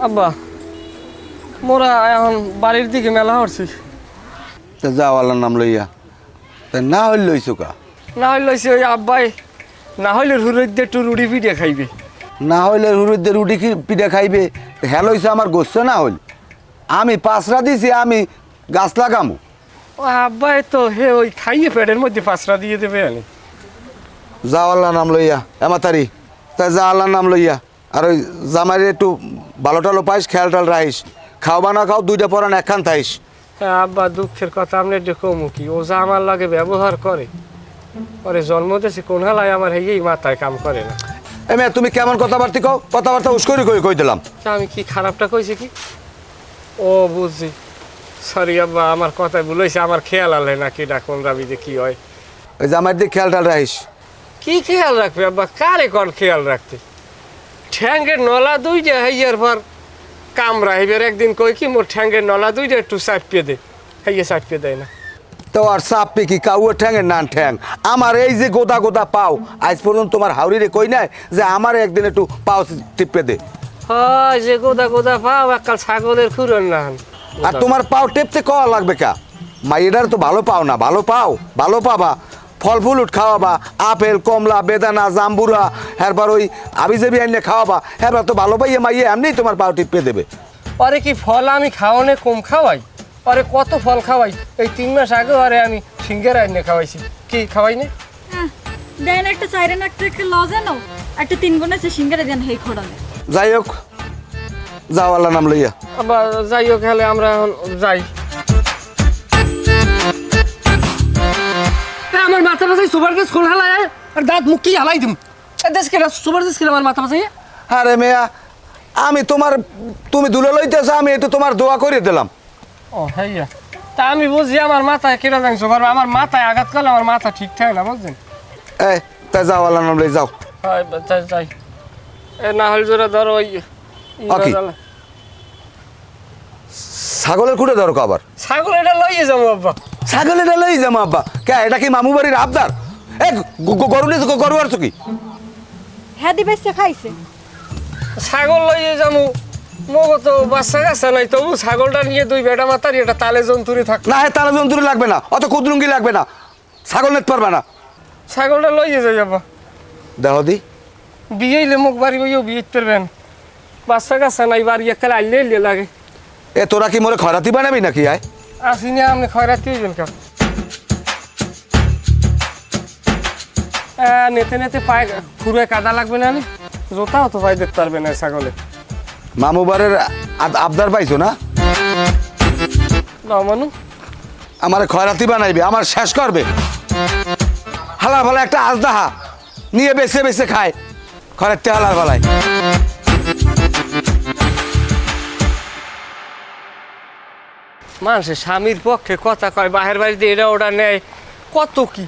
আব্বা মোরা এখন বাড়ির দিকে মেলা হচ্ছি। যাও আল্লাহর নাম লইয়া। তা না হইল লইছো কা? না হইলে ওই আব্বাই না হইলে হুরুদ্দে একটু রুটি পিঠে খাইবে। না হইলে হুরুদ্দে রুটি পিঠা খাইবে। হ্যাঁ লইছে আমার গোস্ত না হইল। আমি পাঁচরা দিছি, আমি গাছ লাগামু। ও আব্বাই তো হে ওই খাইয়ে পেটের মধ্যে পাঁচটা দিয়ে দেবে আনি। যাও আল্লাহর নাম লইয়া এমাতারি। তাই যা আল্লাহর নাম লইয়া। আর ওই জামাইরে একটু ভালো টালো পাইস, খেয়াল টাল রাখিস। খাওয়া না খাও, দুইটা পরান একখান থাইস। হ্যাঁ আব্বা, দুঃখের কথা আপনি একটু কমু কি, ও যা আমার লাগে ব্যবহার করে, ওরে জন্ম দিয়েছে কোন হালায় আমার এই মাথায় কাম করে না। এমে তুমি কেমন কথাবার্তা কও? কথাবার্তা উস্করি কই দিলাম। আমি কি খারাপটা কইছি কি? ও বুঝছি, সরি আব্বা, আমার কথায় ভুল হয়েছে। আমার খেয়াল আলে না কি ডাকুন রাবিতে কি হয়। ওই জামাইর দিকে খেয়াল টাল রাখিস। কি খেয়াল রাখবে আব্বা? কারে কর খেয়াল রাখতে? ঠ্যাঙ্গের নলা দুইটা হাইয়ার পর কামরা হইবার একদিন কই কি মোর ঠ্যাঙ্গের নলা দুইটা একটু চাপিয়ে দে, হাইয়া চাপিয়ে দেয় না। তো আর চাপে কি কাউয়ের ঠ্যাঙের নান ঠ্যাং? আমার এই যে গোদা গোদা পাও, আজ পর্যন্ত তোমার হাউরিরে কই নাই যে আমার একদিন একটু পাও টিপে দে। হয় যে গোদা গোদা পাও একাল ছাগলের খুরন না। আর তোমার পাও টেপতে কওয়া লাগবে কা? মাইয়েটার তো ভালো পাও না, ভালো পাও, ভালো পাবা। ফল ফুলুট খাওয়াবা, আপেল কমলা বেদানা জাম্বুরা, এরপর ওই আবিজাবি আইনে খাওয়াবা, এরপর তো ভালো পাইয়ে মাইয়ে এমনি তোমার পাও টিপে দেবে। পরে কি ফল আমি খাওয়ানে কম খাওয়াই? পরে কত ফল খাওয়াই? এই 3 মাস আগে আরে আমি সিঙ্গারা আইনে খাওয়াইছি, কি খাওয়াই না? দেন একটা চাইরেন একটা লজানো একটা 3 গুণ আছে সিঙ্গারা দেন হেই খড়ানে। যাই হোক, যাও আল্লাহর নাম লইয়া। আবার যাই হোক, হলে আমরা এখন যাই। আমার মাথা বাসাই সুপার গ্যাস খোল হালায় আর দাঁত মুখ কি হালাই দিম। দেশ কেনা সুপার গ্যাস কেনা আমার মাথা বাসাই। আরে মেয়া, আমি তোমার, তুমি দুলে লইতেছ, আমি একটু তোমার দোয়া করে দিলাম। ও হ্যাঁ, তা আমি বুঝছি আমার মাথায় কেনা জানছো, আমার মাথায় আঘাত করলে আমার মাথা ঠিক থাকে না, বুঝছেন? এই তাই যাও আল্লাহর নাম লই যাও। হয় যাই। এ না হল জোরে ধরো ওই ছাগলের খুঁটে ধরো আবার। ছাগল এটা লইয়ে যাবো আব্বা। ছাগল এটা লই যাবো আব্বা? কে এটা কি মামু বাড়ির আবদার? এ গরু নিয়েছো, গরু আরছো কি? হ্যাঁ দিবেছে খাইছে। ছাগল লইয়ে যাবো, মগো তো বাচ্চা কাচ্চা নাই, তবু ছাগলটা নিয়ে 2 বেটা মাতারি এটা তালে জন্তুরি থাক না। হ্যাঁ, তারা জন্তুরি লাগবে না, অত কুদরুঙ্গি লাগবে না, ছাগল নিতে পারবে না। ছাগলটা লইয়ে যাই আব্বা। দেহ দি বিয়েইলে মুখ বাড়ি বইও বিয়ে পারবেন, বাচ্চা কাচ্চা নাই, বাড়ি একালে আইলে লাগে। এ তোরা কি মোরে খরাতি বানাবি নাকি? আয় আসি না, আপনি খয়রাতি হইবেন কেন? নেতে নেতে পায়ে ফুরে কাদা লাগবে না, জোতাও তো পায়ে দেখতে পারবে না ছাগলে। মামু বাড়ির আবদার পাইছো না? মানু আমার খয়রাতি বানাইবে, আমার শেষ করবে। হালা ভালা একটা আজদাহা নিয়ে বেছে বেছে খায়, খরাতে হালার ভালায়। মানুষের স্বামীর পক্ষে কথা কয়, বাহের বাড়িতে এটা ওটা নেয়, কত কি